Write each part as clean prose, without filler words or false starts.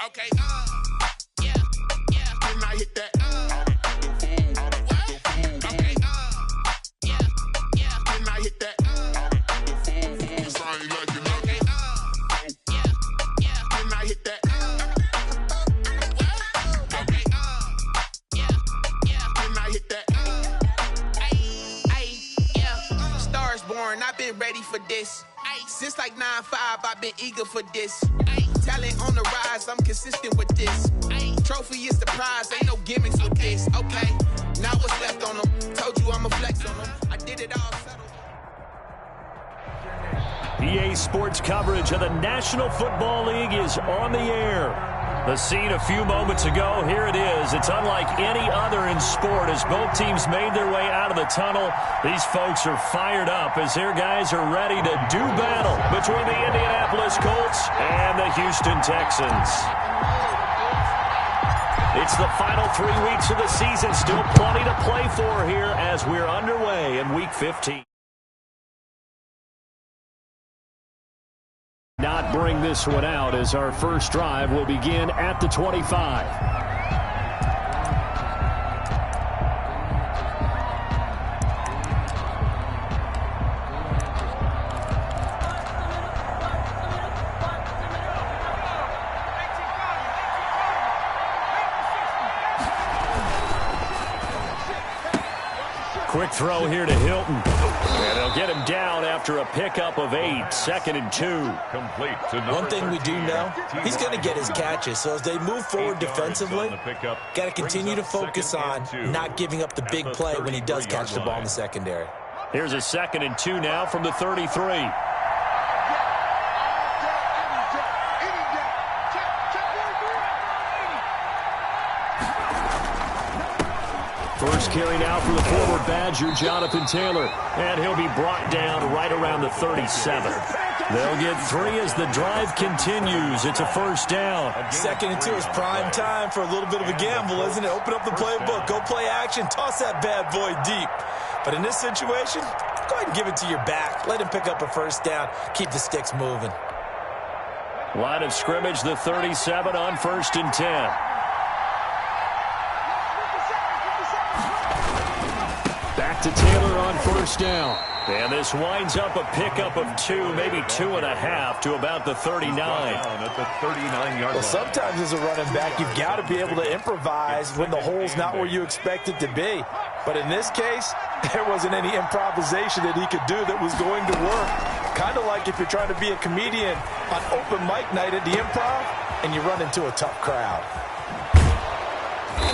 Okay, yeah, yeah. When I hit that, okay, yeah, yeah. When I hit that, cause I ain't like it. Okay, yeah, yeah. When I hit that, okay, yeah, yeah. When I hit that, yeah. Stars born, I've been ready for this. Since like 9-5, I've been eager for this. Talent on the rise, I'm consistent with this. Trophy is the prize, ain't no gimmicks with this. Okay, now what's left on them? Told you I'ma flex on them. I did it all settled. EA Sports coverage of the National Football League is on the air. The scene a few moments ago, here it is. It's unlike any other in sport as both teams made their way out of the tunnel. These folks are fired up as their guys are ready to do battle between the Indianapolis Colts and the Houston Texans. It's the final 3 weeks of the season. Still plenty to play for here as we're underway in Week 15. Not bring this one out as our first drive will begin at the 25. Quick throw here to Hilton. And they'll get him down after a pickup of 8. 2nd and 2. Complete to one thing we do know, he's going to get his catches. So as they move forward defensively, got to continue to focus on not giving up the big play when he does catch the ball in the secondary. Here's a 2nd and 2 now from the 33. First carry now for the former Badger, Jonathan Taylor. And he'll be brought down right around the 37. They'll get 3 as the drive continues. It's a first down. 2nd and 2 is prime time for a little bit of a gamble, isn't it? Open up the playbook. Go play action. Toss that bad boy deep. But in this situation, go ahead and give it to your back. Let him pick up a first down. Keep the sticks moving. Line of scrimmage, the 37 on 1st and 10. Back to Taylor on 1st down. And this winds up a pickup of 2, maybe 2.5 to about the 39. At the 39-yard line. Well, sometimes as a running back, you've got to be able to improvise when the hole's not where you expect it to be. But in this case, there wasn't any improvisation that he could do that was going to work. Kind of like if you're trying to be a comedian on open mic night at the Improv and you run into a tough crowd.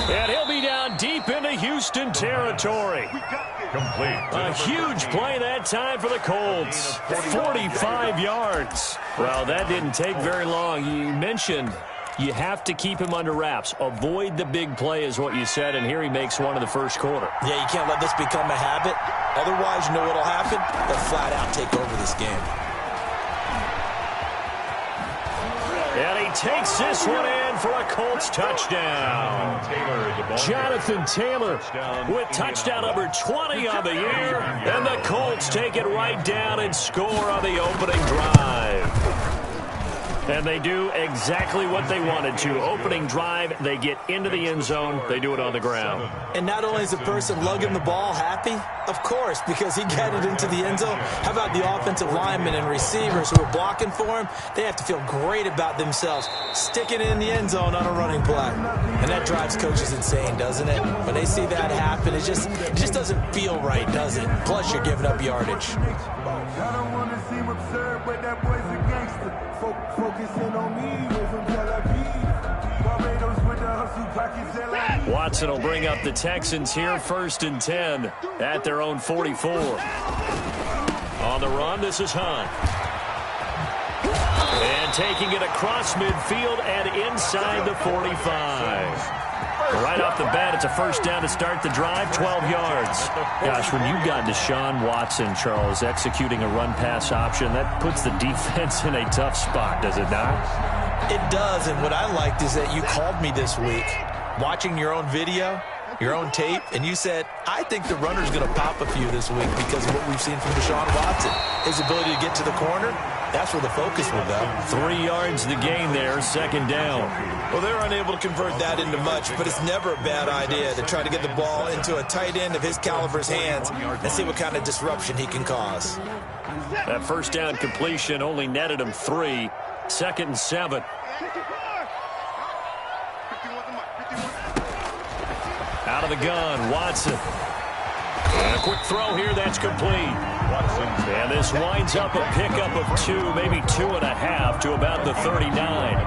And he'll be down deep into Houston territory. Complete. A huge play that time for the Colts. 45 yards. Well, that didn't take very long. You mentioned you have to keep him under wraps. Avoid the big play is what you said, and here he makes one in the first quarter. Yeah, you can't let this become a habit. Otherwise, you know what will happen? They'll flat out take over this game. And he takes this one in for a Colts touchdown. Jonathan Taylor with touchdown number 20 on the year. And the Colts take it right down and score on the opening drive. And they do exactly what they wanted to. Opening drive, they get into the end zone. They do it on the ground. And not only is the person lugging the ball happy, of course, because he got it into the end zone. How about the offensive linemen and receivers who are blocking for him? They have to feel great about themselves, sticking it in the end zone on a running play. And that drives coaches insane, doesn't it? When they see that happen, it just doesn't feel right, does it? Plus, you're giving up yardage. I don't want to seem absurd, but that boy's a gangster. Focusing on me, we're from Tel Aviv. Barbados with the hustle pockets. Watson will bring up the Texans here, 1st and 10 at their own 44. On the run, this is Hunt. And taking it across midfield and inside the 45. Right off the bat, it's a first down to start the drive, 12 yards. Gosh, when you've got Deshaun Watson, Charles, executing a run-pass option, that puts the defense in a tough spot, does it not? It does, and what I liked is that you called me this week, watching your own video, your own tape, and you said, I think the runner's going to pop a few this week because of what we've seen from Deshaun Watson. His ability to get to the corner, that's where the focus will go. 3 yards the gain there, second down. Well, they're unable to convert that into much, but it's never a bad idea to try to get the ball into a tight end of his caliber's hands and see what kind of disruption he can cause. That first down completion only netted him 3. Second and 7. Out of the gun, Watson. And a quick throw here, that's complete. And this winds up a pickup of 2, maybe 2.5 to about the 39.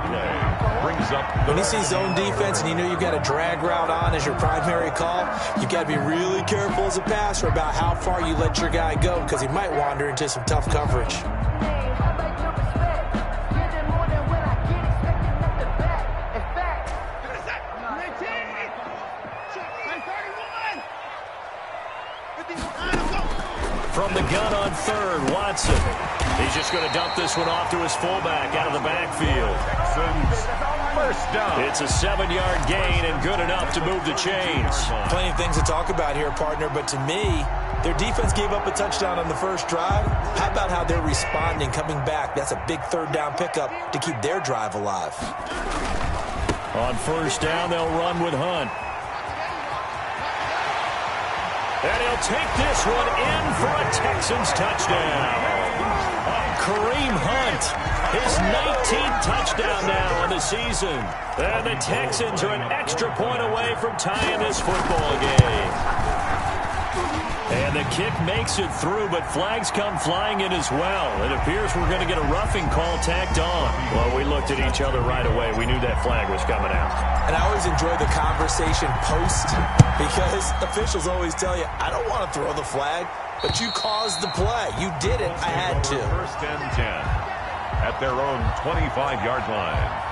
When you see zone defense and you know you've got a drag route on as your primary call, you've got to be really careful as a passer about how far you let your guy go because he might wander into some tough coverage. From the gun on third, Watson. He's just going to dump this one off to his fullback out of the backfield. First down. It's a 7-yard gain and good enough to move the chains. Plenty of things to talk about here, partner, but to me, their defense gave up a touchdown on the first drive. How about how they're responding, coming back? That's a big third down pickup to keep their drive alive. On first down, they'll run with Hunt. And he'll take this one in for a Texans touchdown. Kareem Hunt, his 19th touchdown now on the season. And the Texans are an extra point away from tying this football game. And the kick makes it through, but flags come flying in as well. It appears we're going to get a roughing call tacked on. Well, we looked at each other right away. We knew that flag was coming out. And I always enjoy the conversation post because officials always tell you, I don't want to throw the flag, but you caused the play. You did it. I had to. First and 10 at their own 25-yard line.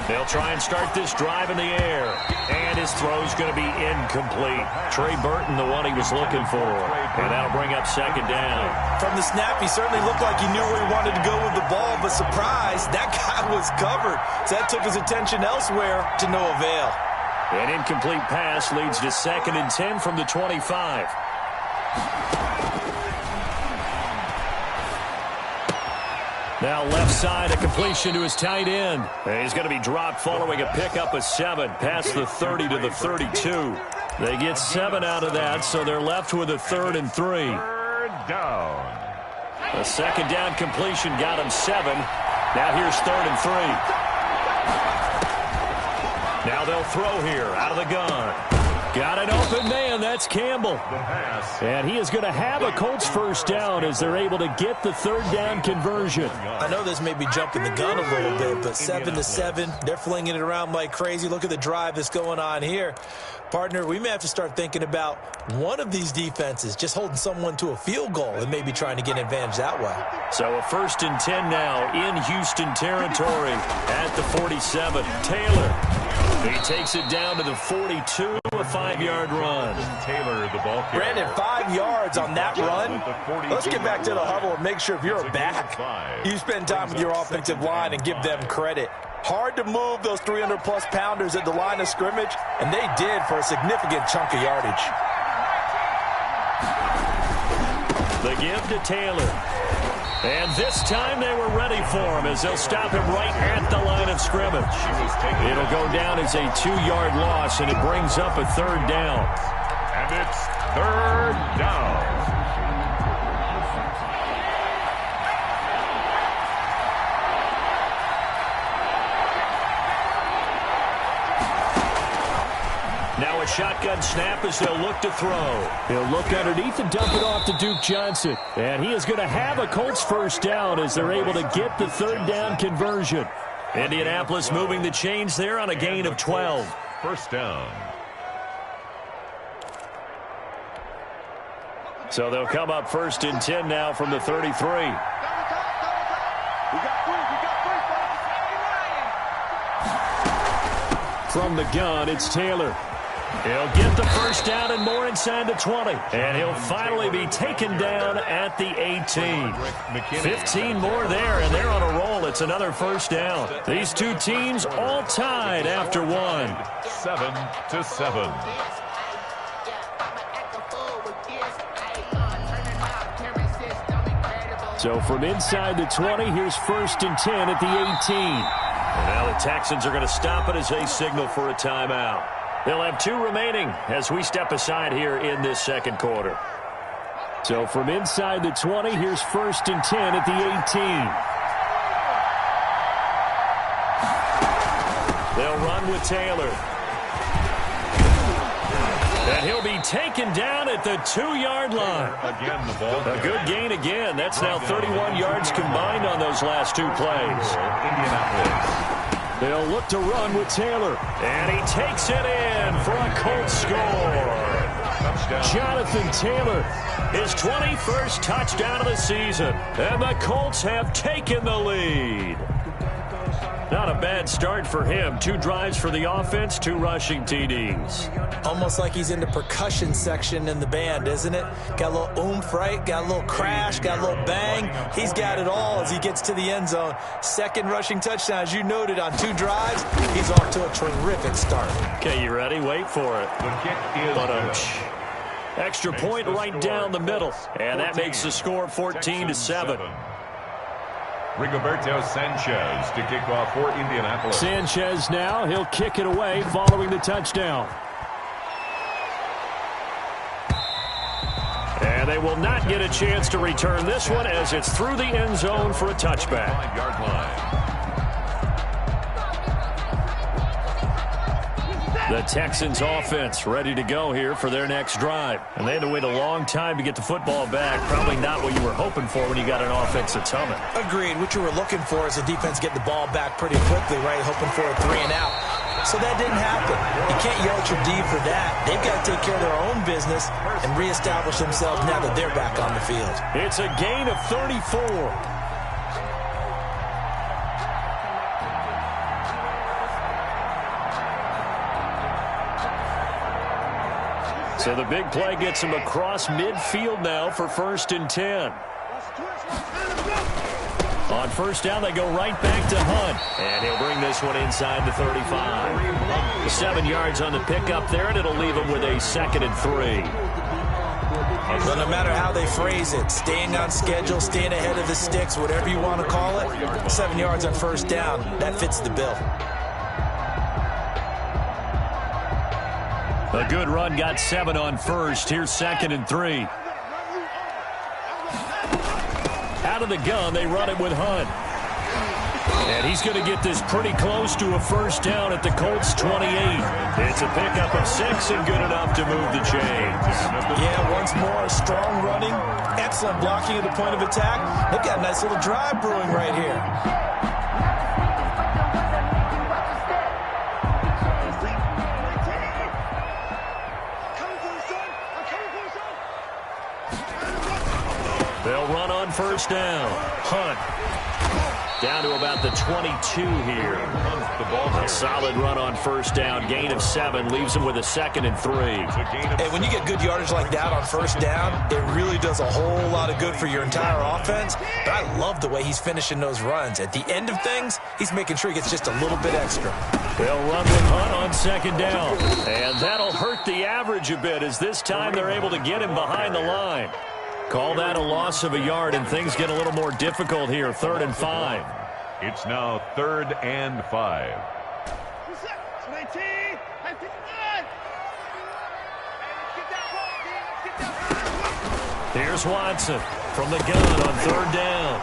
They'll try and start this drive in the air. And his throw's going to be incomplete. Trey Burton, the one he was looking for. And that'll bring up second down. From the snap, he certainly looked like he knew where he wanted to go with the ball, but surprise, that guy was covered. So that took his attention elsewhere to no avail. An incomplete pass leads to second and 10 from the 25. Now left side, a completion to his tight end. And he's going to be dropped following a pickup of 7 past the 30 to the 32. They get 7 out of that, so they're left with a 3rd and 3. Third down. A second down completion got him 7. Now here's 3rd and 3. Now they'll throw here out of the gun. Got an open man. That's Campbell. And he is going to have a Colts first down as they're able to get the 3rd down conversion. I know this may be jumping the gun a little bit, but 7-7, they're flinging it around like crazy. Look at the drive that's going on here. Partner, we may have to start thinking about one of these defenses just holding someone to a field goal and maybe trying to get an advantage that way. So a 1st and 10 now in Houston territory at the 47. Taylor. He takes it down to the 42, a 5-yard run. Taylor, the ball carrier. Brandon, 5 yards on that run. Let's get back to the huddle and make sure if you're back, you spend time with your offensive line and give them credit. Hard to move those 300-plus pounders at the line of scrimmage, and they did for a significant chunk of yardage. The give to Taylor. And this time they were ready for him as they'll stop him right at the line of scrimmage. It'll go down as a 2-yard loss, and it brings up a 3rd down. And it's 3rd down. Now a shotgun snap as they'll look to throw. He'll look underneath and dump it off to Duke Johnson. And he is going to have a Colts first down as they're able to get the 3rd down conversion. Indianapolis moving the chains there on a gain of 12. First down. So they'll come up 1st and 10 now from the 33. From the gun, it's Taylor. He'll get the first down and more inside the 20. And he'll finally be taken down at the 18. 15 more there, and they're on a roll. It's another first down. These two teams all tied after one. 7-7. So from inside the 20, here's 1st and 10 at the 18. And now the Texans are going to stop it as they signal for a timeout. They'll have 2 remaining as we step aside here in this second quarter. So from inside the 20, here's 1st and 10 at the 18. They'll run with Taylor. And he'll be taken down at the 2-yard line. Again, the ball. A good gain again. That's now 31 yards combined on those last 2 plays. Indianapolis. They'll look to run with Taylor. And he takes it in for a Colts score. Touchdown. Jonathan Taylor, his 21st touchdown of the season. And the Colts have taken the lead. Not a bad start for him. 2 drives for the offense, 2 rushing TDs. Almost like he's in the percussion section in the band, isn't it? Got a little oomph, right? Got a little crash, got a little bang. He's got it all as he gets to the end zone. 2nd rushing touchdown, as you noted, on 2 drives. He's off to a terrific start. Okay, you ready? Wait for it. The kick is extra point right down the middle. And that makes the score 14-7. Rigoberto Sanchez to kick off for Indianapolis. Sanchez now, he'll kick it away following the touchdown. And they will not get a chance to return this one as it's through the end zone for a touchback. 5-yard line. The Texans offense ready to go here for their next drive. And they had to wait a long time to get the football back. Probably not what you were hoping for when you got an offense that's humming. Agreed. What you were looking for is the defense getting the ball back pretty quickly, right? Hoping for a 3 and out. So that didn't happen. You can't yell at your D for that. They've got to take care of their own business and reestablish themselves now that they're back on the field. It's a gain of 34. So the big play gets him across midfield now for 1st and 10. On 1st down, they go right back to Hunt. And he'll bring this one inside the 35. 7 yards on the pickup there, and it'll leave him with a 2nd and 3. Well, no matter how they phrase it, staying on schedule, staying ahead of the sticks, whatever you want to call it, 7 yards on 1st down, that fits the bill. A good run got 7 on 1st. Here's 2nd and 3. Out of the gun, they run it with Hunt. And he's going to get this pretty close to a 1st down at the Colts 28. It's a pickup of 6 and good enough to move the chains. Yeah, once more, strong running, excellent blocking at the point of attack. They've got a nice little drive brewing right here. They'll run on 1st down. Hunt. Down to about the 22 here. A solid run on 1st down. Gain of 7. Leaves him with a 2nd and 3. Hey, when you get good yardage like that on 1st down, it really does a whole lot of good for your entire offense. But I love the way he's finishing those runs. At the end of things, he's making sure he gets just a little bit extra. They'll run with Hunt on 2nd down. And that'll hurt the average a bit as this time they're able to get him behind the line. Call that a loss of a yard, and things get a little more difficult here. 3rd and 5. It's now 3rd and 5. Here's Watson from the gun on 3rd down.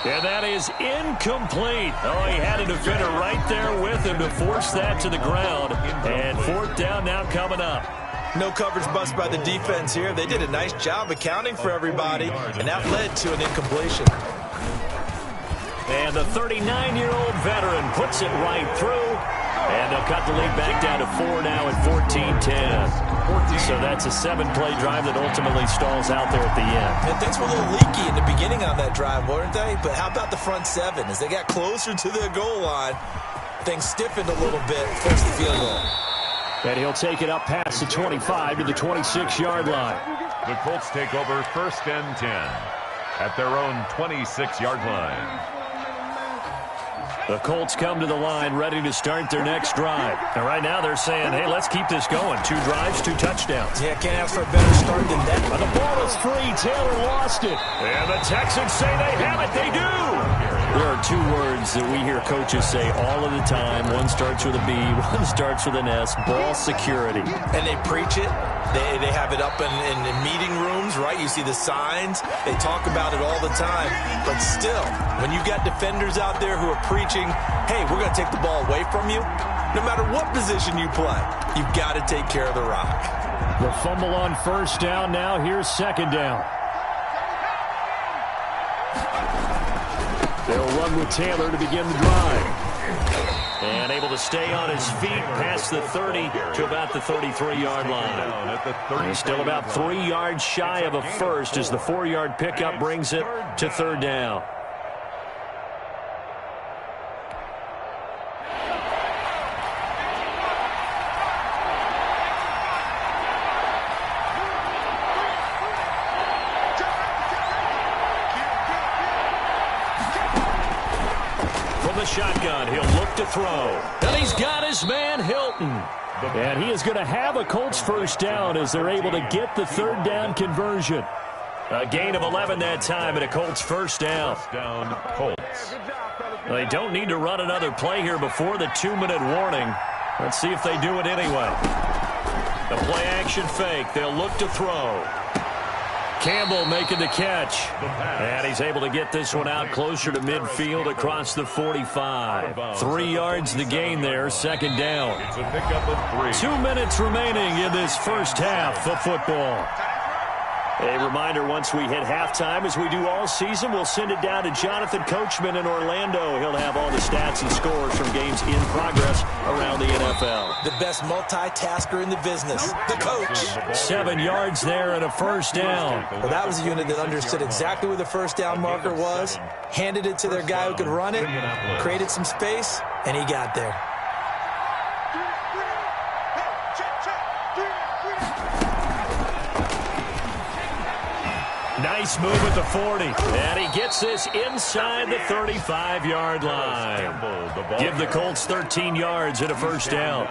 And that is incomplete. Oh, he had a defender right there with him to force that to the ground. And 4th down now coming up. No coverage bust by the defense here. They did a nice job accounting for everybody, and that led to an incompletion. And the 39-year-old veteran puts it right through. And they'll cut the lead back down to 4 now at 14-10. So that's a 7-play drive that ultimately stalls out there at the end. And things were a little leaky in the beginning on that drive, weren't they? But how about the front 7? As they got closer to the goal line, things stiffened a little bit, forced the field goal. And he'll take it up past the 25 to the 26-yard line. The Colts take over 1st and 10 at their own 26-yard line. The Colts come to the line ready to start their next drive. And right now they're saying, hey, let's keep this going. 2 drives, 2 touchdowns. Yeah, can't ask for a better start than that. But the ball is free. Taylor lost it. And the Texans say they have it. They do. There are 2 words that we hear coaches say all of the time. One starts with a B, one starts with an S. Ball security. And they preach it. They have it up in meeting rooms, right? You see the signs. They talk about it all the time. But still, when you got defenders out there who are preaching, hey, we're going to take the ball away from you, no matter what position you play, you've got to take care of the rock. The fumble on 1st down. Now here's 2nd down. They'll run with Taylor to begin the drive. And able to stay on his feet past the 30 to about the 33-yard line. He's still about 3 yards shy of a first as the 4-yard pickup brings it to 3rd down. Shotgun, he'll look to throw. And he's got his man, Hilton. And he is going to have a Colts 1st down as they're able to get the 3rd down conversion. A gain of 11 that time and a Colts 1st down. Colts. They don't need to run another play here before the 2-minute warning. Let's see if they do it anyway. The play action fake. They'll look to throw. Campbell making the catch. And he's able to get this one out closer to midfield across the 45. 3 yards the gain there, 2nd down. It's a pickup of 3. 2 minutes remaining in this first half of football. A reminder, once we hit halftime, as we do all season, we'll send it down to Jonathan Coachman in Orlando. He'll have all the stats and scores from games in progress around the NFL. The best multitasker in the business, the coach. 7 yards there and a 1st down. Well, that was a unit that understood exactly where the 1st down marker was, handed it to their guy who could run it, created some space, and he got there. Nice move at the 40. And he gets this inside the 35-yard line. Give the Colts 13 yards and a 1st down.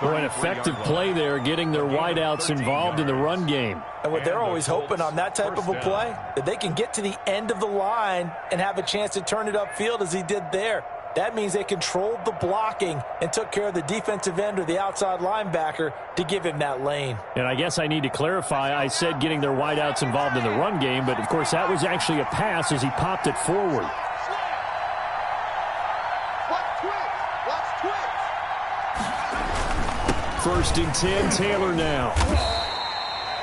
An effective play there, getting their wideouts involved in the run game. And what they're always hoping on that type of a play, that they can get to the end of the line and have a chance to turn it upfield as he did there. That means they controlled the blocking and took care of the defensive end or the outside linebacker to give him that lane. And I guess I need to clarify, I said getting their wideouts involved in the run game, but of course that was actually a pass as he popped it forward. First and 10, Taylor now.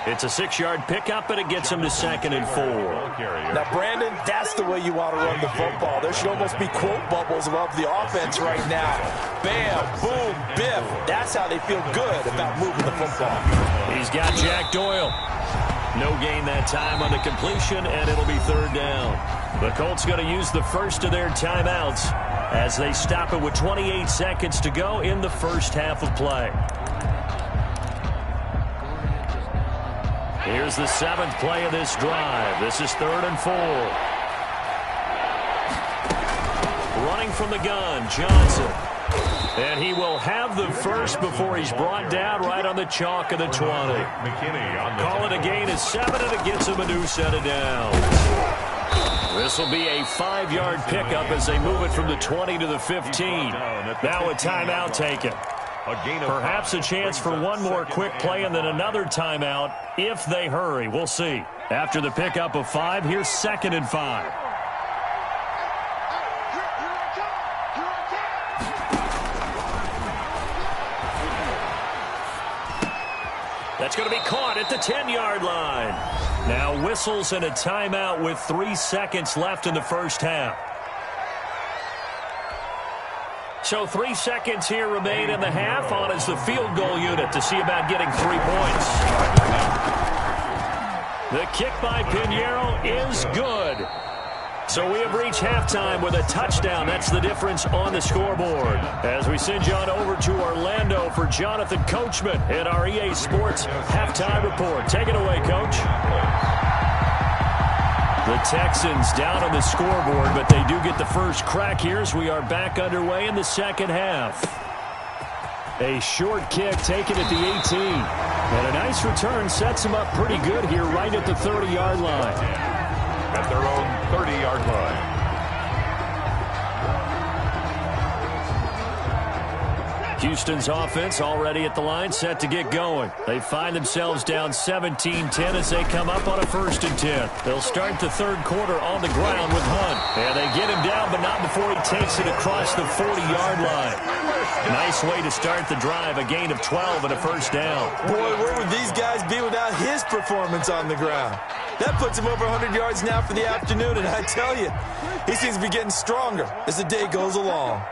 It's a 6-yard pickup, and it gets him to 2nd and 4. Now, Brandon, that's the way you want to run the football. There should almost be quote bubbles above the offense right now. Bam, boom, biff. That's how they feel good about moving the football. He's got Jack Doyle. No gain that time on the completion, and it'll be 3rd down. The Colts going to use the first of their timeouts as they stop it with 28 seconds to go in the first half of play. Here's the 7th play of this drive. This is 3rd and 4. Running from the gun, Johnson. And he will have the first before he's brought down right on the chalk of the 20. Call it a gain of 7, and it gets him a new set of downs. This will be a 5-yard pickup as they move it from the 20 to the 15. Now a timeout taken. Perhaps a chance for one more quick play and then another timeout if they hurry. We'll see. After the pickup of 5, here's 2nd and 5. That's going to be caught at the 10-yard line. Now whistles and a timeout with 3 seconds left in the first half. So 3 seconds here remain in the half. On is the field goal unit to see about getting 3 points. The kick by Pinheiro is good. So we have reached halftime with a touchdown. That's the difference on the scoreboard. As we send you on over to Orlando for Jonathan Coachman in our EA Sports halftime report. Take it away, Coach. The Texans down on the scoreboard, but they do get the first crack here as we are back underway in the second half. A short kick taken at the 18. And a nice return sets them up pretty good here right at the 30-yard line. At their own 30-yard line. Houston's offense already at the line, set to get going. They find themselves down 17-10 as they come up on a 1st and 10. They'll start the third quarter on the ground with Hunt. And they get him down, but not before he takes it across the 40-yard line. Nice way to start the drive, a gain of 12 and a first down. Boy, where would these guys be without his performance on the ground? That puts him over 100 yards now for the afternoon, and I tell you, he seems to be getting stronger as the day goes along.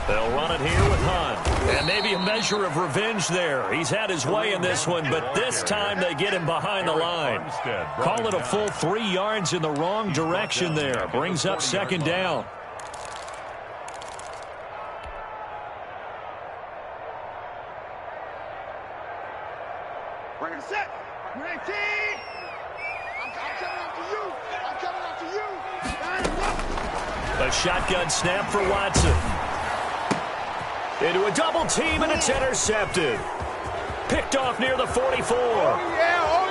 They'll run it here with Hunt. And maybe a measure of revenge there. He's had his way in this one, but this time they get him behind the line. Call it a full 3 yards in the wrong direction there. Brings up 2nd down. Bring it set. 19. I'm coming after you. I'm coming after you. A shotgun snap for Watson. Into a double team, and it's intercepted. Picked off near the 44. Oh,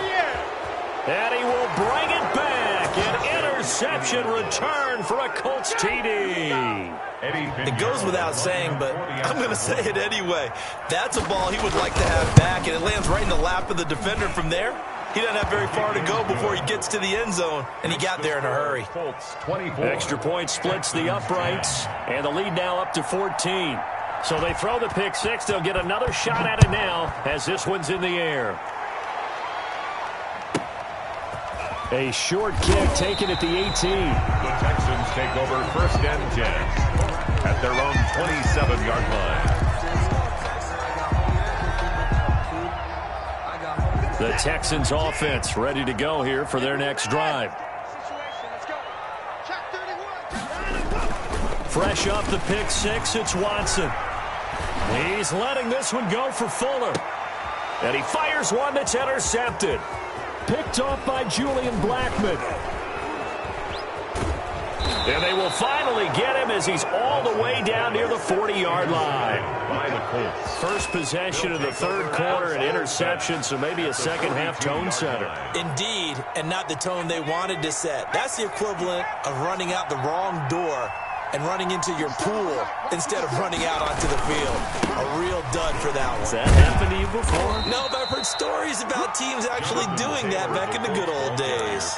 yeah. And he will bring it back. An interception return for a Colts TD. It goes without saying, but I'm going to say it anyway. That's a ball he would like to have back, and it lands right in the lap of the defender from there. He doesn't have very far to go before he gets to the end zone, and he got there in a hurry. Extra point splits the uprights, and the lead now up to 14. So they throw the pick six. They'll get another shot at it now as this one's in the air. A short kick taken at the 18. The Texans take over 1st and 10 at their own 27-yard line. The Texans offense ready to go here for their next drive. Fresh off the pick six, it's Watson. He's letting this one go for Fuller. And he fires one that's intercepted. Picked off by Julian Blackman. And they will finally get him as he's all the way down near the 40-yard line. First possession of the third quarter, an interception, so maybe a second-half tone setter. Indeed, and not the tone they wanted to set. That's the equivalent of running out the wrong door and running into your pool instead of running out onto the field. A real dud for that one. Has that happened to you before? No, but I've heard stories about teams actually doing that back in the good old days.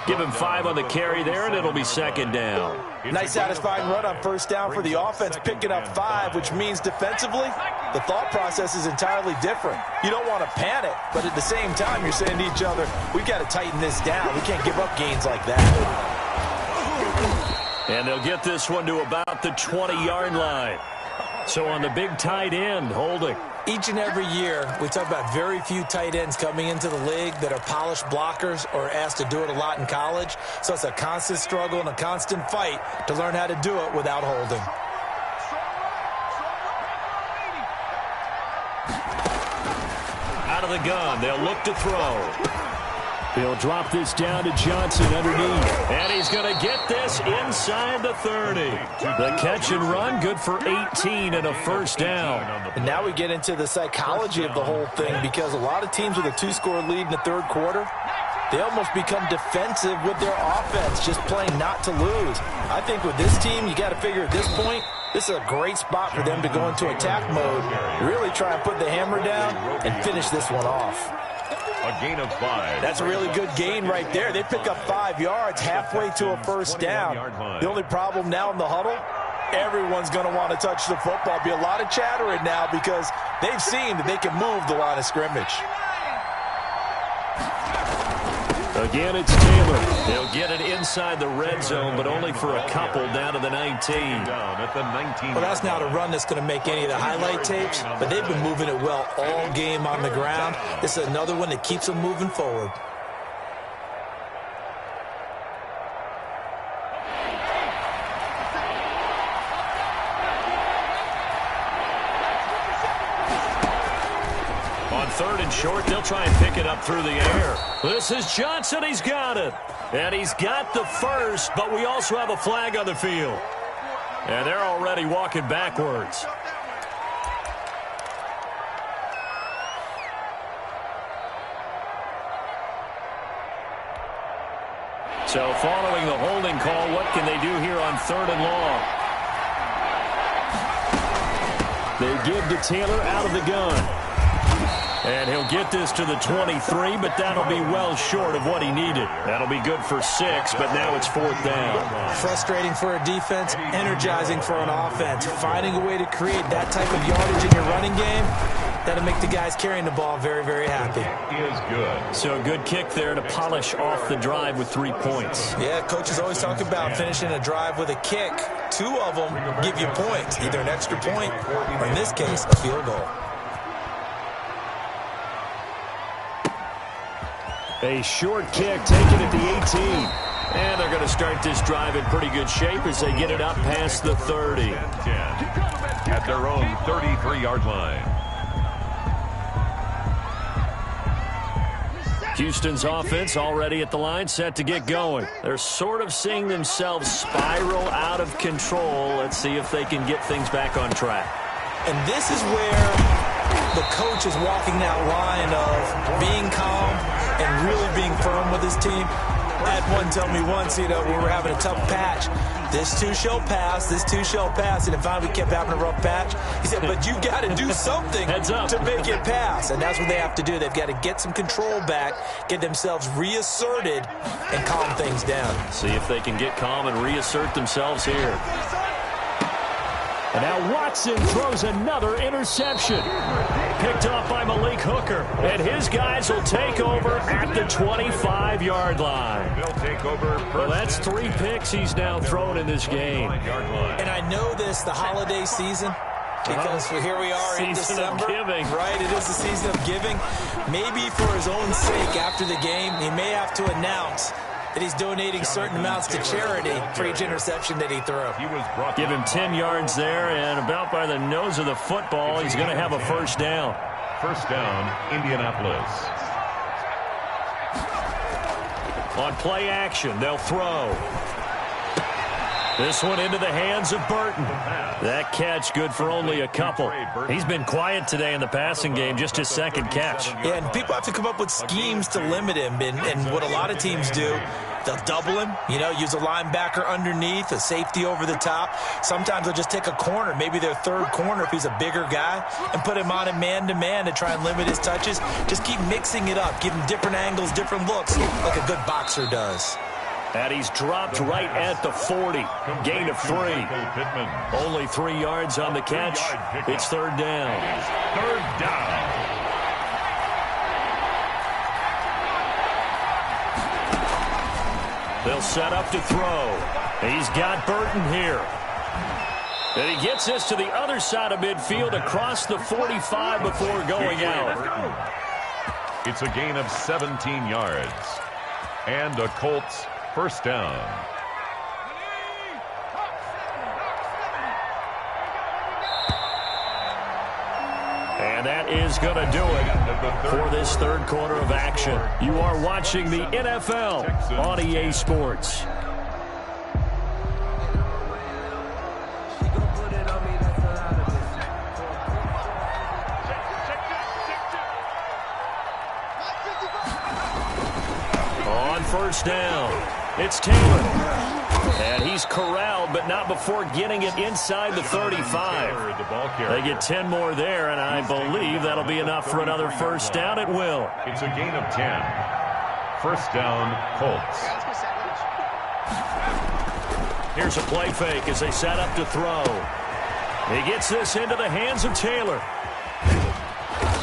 Give him 5 on the carry there, and it'll be 2nd down. Nice satisfying run on 1st down for the offense, picking up 5, which means defensively, the thought process is entirely different. You don't want to panic, but at the same time, you're saying to each other, we've got to tighten this down. We can't give up gains like that. And they'll get this one to about the 20-yard line. So on the big tight end, holding. Each and every year, we talk about very few tight ends coming into the league that are polished blockers or asked to do it a lot in college. So it's a constant struggle and a constant fight to learn how to do it without holding. Out of the gun, they'll look to throw. He'll drop this down to Johnson underneath. And he's going to get this inside the 30. The catch and run, good for 18 and a 1st down. And now we get into the psychology of the whole thing, because a lot of teams with a 2-score lead in the third quarter, they almost become defensive with their offense, just playing not to lose. I think with this team, you got to figure at this point, this is a great spot for them to go into attack mode, really try and put the hammer down and finish this one off. A gain of 5. That's a really good gain right there. They pick up 5 yards halfway to a 1st down. The only problem now in the huddle, everyone's going to want to touch the football. Be a lot of chattering now because they've seen that they can move the line of scrimmage. Again, it's Taylor. They'll get it inside the red zone, but only for a couple down to the 19. Down at the 19. Well, that's not a run that's going to make any of the highlight tapes, but they've been moving it well all game on the ground. This is another one that keeps them moving forward. 3rd and short. They'll try and pick it up through the air. This is Johnson. He's got it. And he's got the first, but we also have a flag on the field. And they're already walking backwards. So following the holding call, what can they do here on 3rd and long? They give to Taylor out of the gun. And he'll get this to the 23, but that'll be well short of what he needed. That'll be good for 6, but now it's 4th down. Frustrating for a defense, energizing for an offense. Finding a way to create that type of yardage in your running game, that'll make the guys carrying the ball very, very happy. He is good. So a good kick there to polish off the drive with 3 points. Yeah, coaches always talk about finishing a drive with a kick. 2 of them give you points, either an extra point or, in this case, a field goal. A short kick taken at the 18. And they're going to start this drive in pretty good shape as they get it up past the 30. 10 at their own 33-yard line. Houston's offense already at the line, set to get going. They're sort of seeing themselves spiral out of control. Let's see if they can get things back on track. And this is where the coach is walking that line of being calm and really being firm with his team. I had one tell me once, we were having a tough patch. This too shall pass, this too shall pass. And finally we kept having a rough patch. He said, but you've got to do something to make it pass. And that's what they have to do. They've got to get some control back, get themselves reasserted, and calm things down. See if they can get calm and reassert themselves here. And now Watson throws another interception. Picked off by Malik Hooker. And his guys will take over at the 25-yard line. They'll take over. Well, that's 3 picks he's now thrown in this game. And I know this, the holiday season, because here we are in December. Season of giving. Right, it is the season of giving. Maybe for his own sake after the game, he may have to announce that he's donating certain amounts to charity for each interception that he threw. Give him 10 yards there, and about by the nose of the football, he's going to have a 1st down. 1st down, Indianapolis. On play action, they'll throw. This one into the hands of Burton. That catch good for only a couple. He's been quiet today in the passing game, just his 2nd catch. Yeah, and people have to come up with schemes to limit him. And what a lot of teams do, they'll double him, use a linebacker underneath, a safety over the top. Sometimes they'll just take a corner, maybe their 3rd corner if he's a bigger guy, and put him on a man-to-man to try and limit his touches. Just keep mixing it up, give him different angles, different looks, like a good boxer does. And he's dropped right at the 40. Gain of 3. Only 3 yards on the catch. It's 3rd down. 3rd down. They'll set up to throw. He's got Burton here. And he gets this to the other side of midfield across the 45 before going out. It's a gain of 17 yards. And a Colts 1st down. And that is going to do it for this 3rd quarter of action. You are watching the NFL on EA Sports. On 1st down, it's Taylor. And he's corralled, but not before getting it inside the 35. They get 10 more there, and I believe that'll be enough for another 1st down. It will. It's a gain of 10. 1st down, Colts. Here's a play fake as they set up to throw. He gets this into the hands of Taylor.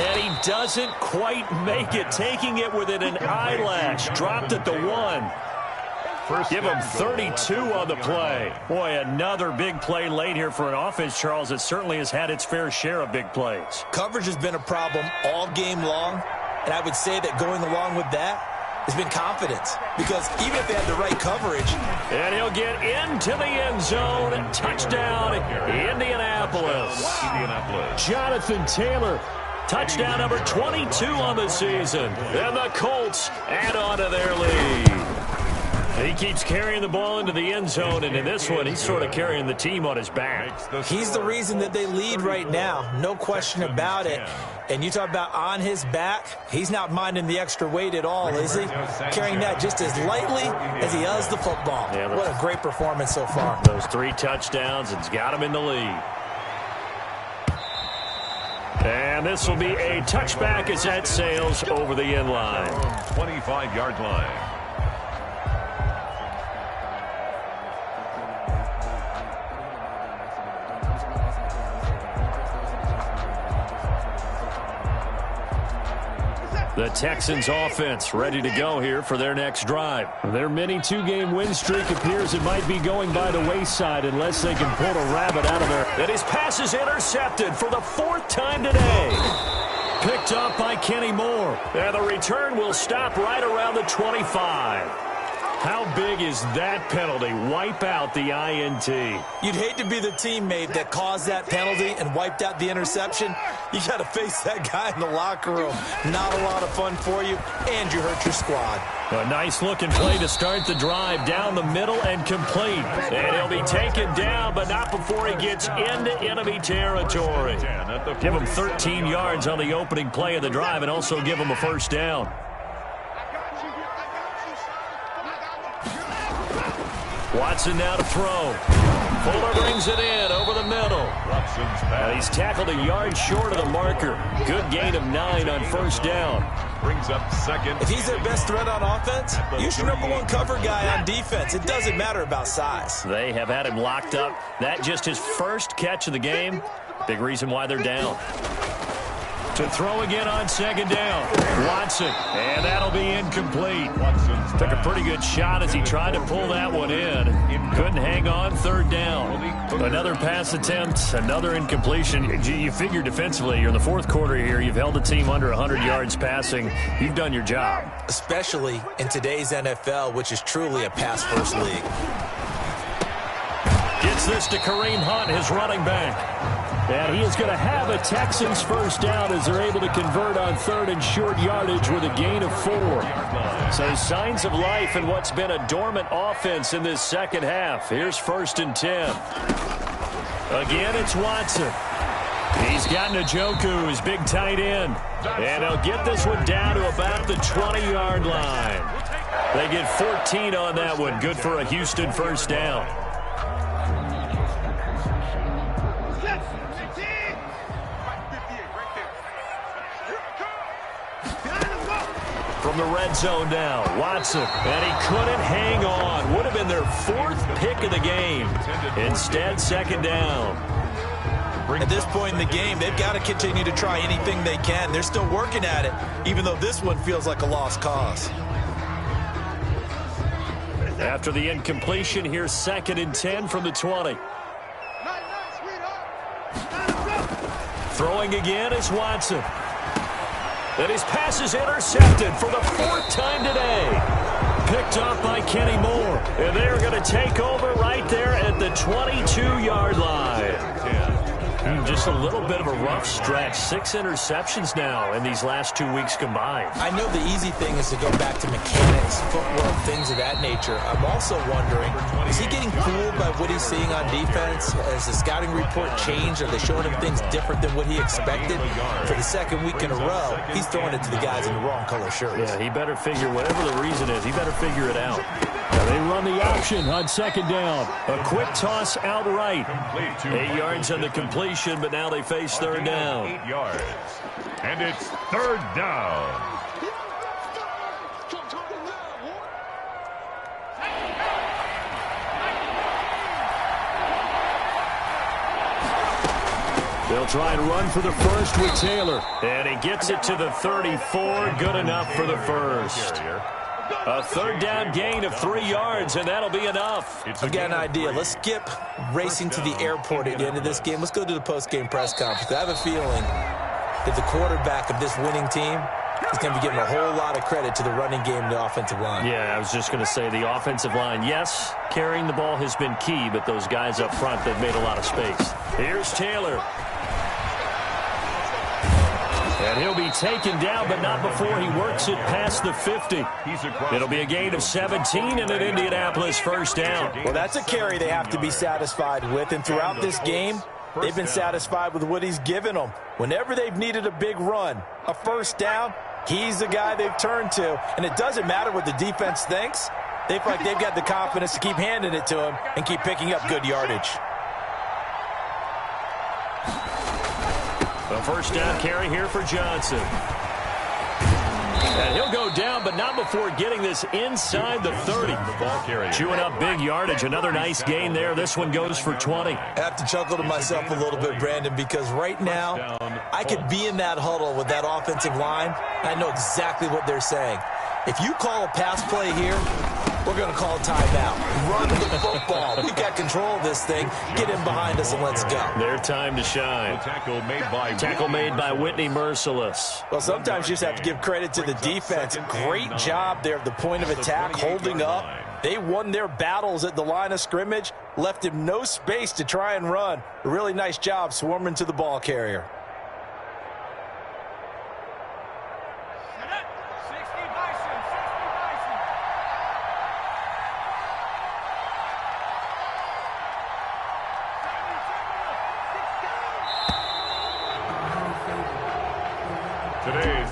And he doesn't quite make it, taking it within an eyelash. Dropped at the 1. Give him 32 on the play. Boy, another big play late here for an offense, Charles, that certainly has had its fair share of big plays. Coverage has been a problem all game long, and I would say that going along with that has been confidence, because even if they had the right coverage. And he'll get into the end zone. Touchdown, Indianapolis. Jonathan Taylor Touchdown number 22 on the season. And the Colts add on to their lead. He keeps carrying the ball into the end zone, and in this one, he's sort of carrying the team on his back. He's the reason that they lead right now, no question about it. And you talk about on his back, he's not minding the extra weight at all, is he? Carrying that just as lightly as he does the football. Yeah, what a great performance so far. Those 3 touchdowns, it's got him in the lead. And this will be a touchback as that sails over the end line. 25-yard line. The Texans offense ready to go here for their next drive. Their mini 2-game win streak appears it might be going by the wayside unless they can pull a rabbit out of there. And his pass is intercepted for the 4th time today. Picked up by Kenny Moore. And the return will stop right around the 25. How big is that penalty? Wipe out the INT. You'd hate to be the teammate that caused that penalty and wiped out the interception. You got to face that guy in the locker room. Not a lot of fun for you, and you hurt your squad. A nice-looking play to start the drive down the middle and complete. And he'll be taken down, but not before he gets into enemy territory. Give him 13 yards on the opening play of the drive and also give him a first down. Watson now to throw. Fuller brings it in over the middle. And he's tackled a yard short of the marker. Good gain of 9 on first down. Brings up second. If he's their best threat on offense, use your #1 cover guy on defense. It doesn't matter about size. They have had him locked up. That just his first catch of the game. Big reason why they're down. To throw again on second down. Watson. And that'll be incomplete. Took a pretty good shot as he tried to pull that one in. Couldn't hang on, third down. Another pass attempt, another incompletion. You figure defensively, you're in the 4th quarter here. You've held the team under 100 yards passing. You've done your job. Especially in today's NFL, which is truly a pass-first league. Gets this to Kareem Hunt, his running back. And he is going to have a Texans first down as they're able to convert on 3rd and short yardage with a gain of 4. So signs of life in what's been a dormant offense in this second half. Here's 1st and 10. Again, it's Watson. He's got Njoku, his big tight end. And they'll get this one down to about the 20-yard line. They get 14 on that one. Good for a Houston first down. From the red zone now, Watson, and he couldn't hang on. Would have been their 4th pick of the game. Instead, second down. At this point in the game, they've got to continue to try anything they can. They're still working at it, even though this one feels like a lost cause. After the incompletion, here's 2nd and 10 from the 20. Throwing again is Watson. And his pass is intercepted for the 4th time today. Picked off by Kenny Moore. And they're going to take over right there at the 22-yard line. Just a little bit of a rough stretch. 6 interceptions now in these last 2 weeks combined. I know the easy thing is to go back to mechanics, footwork, things of that nature. I'm also wondering, is he getting fooled by what he's seeing on defense? Has the scouting report changed? Are they showing him things different than what he expected? For the 2nd week in a row, he's throwing it to the guys in the wrong color shirts. Yeah, he better figure, whatever the reason is, he better figure it out. Now they run the option on second down. A quick toss outright. 8 yards on the completion, but now they face third down. 8 yards. And it's third down. They'll try and run for the first with Taylor. And he gets it to the 34. Good enough for the first. A third down gain of 3 yards, and that'll be enough. I've got an idea. Let's skip racing to the airport at the end of this game. Let's go to the post-game press conference. I have a feeling that the quarterback of this winning team is going to be giving a whole lot of credit to the running game and the offensive line. Yeah, I was just going to say the offensive line, yes, carrying the ball has been key, but those guys up front, they've made a lot of space. Here's Taylor. And he'll be taken down, but not before he works it past the 50. It'll be a gain of 17 and an Indianapolis first down. Well, that's a carry they have to be satisfied with. And throughout this game, they've been satisfied with what he's given them. Whenever they've needed a big run, a first down, he's the guy they've turned to. And it doesn't matter what the defense thinks. They feel like they've got the confidence to keep handing it to him and keep picking up good yardage. A first down carry here for Johnson. And he'll go down, but not before getting this inside the 30. Chewing up big yardage. Another nice gain there. This one goes for 20. I have to chuckle to myself a little bit, Brandon, because right now I could be in that huddle with that offensive line, and I know exactly what they're saying. If you call a pass play here, we're going to call a timeout. Run the football. We've got control of this thing. Get in behind us and let's go. Their time to shine. Tackle made by Whitney Merciless. Well, sometimes you just have to give credit to the defense. Great job there at the point of attack, holding up. They won their battles at the line of scrimmage, left him no space to try and run. A really nice job swarming to the ball carrier. Today's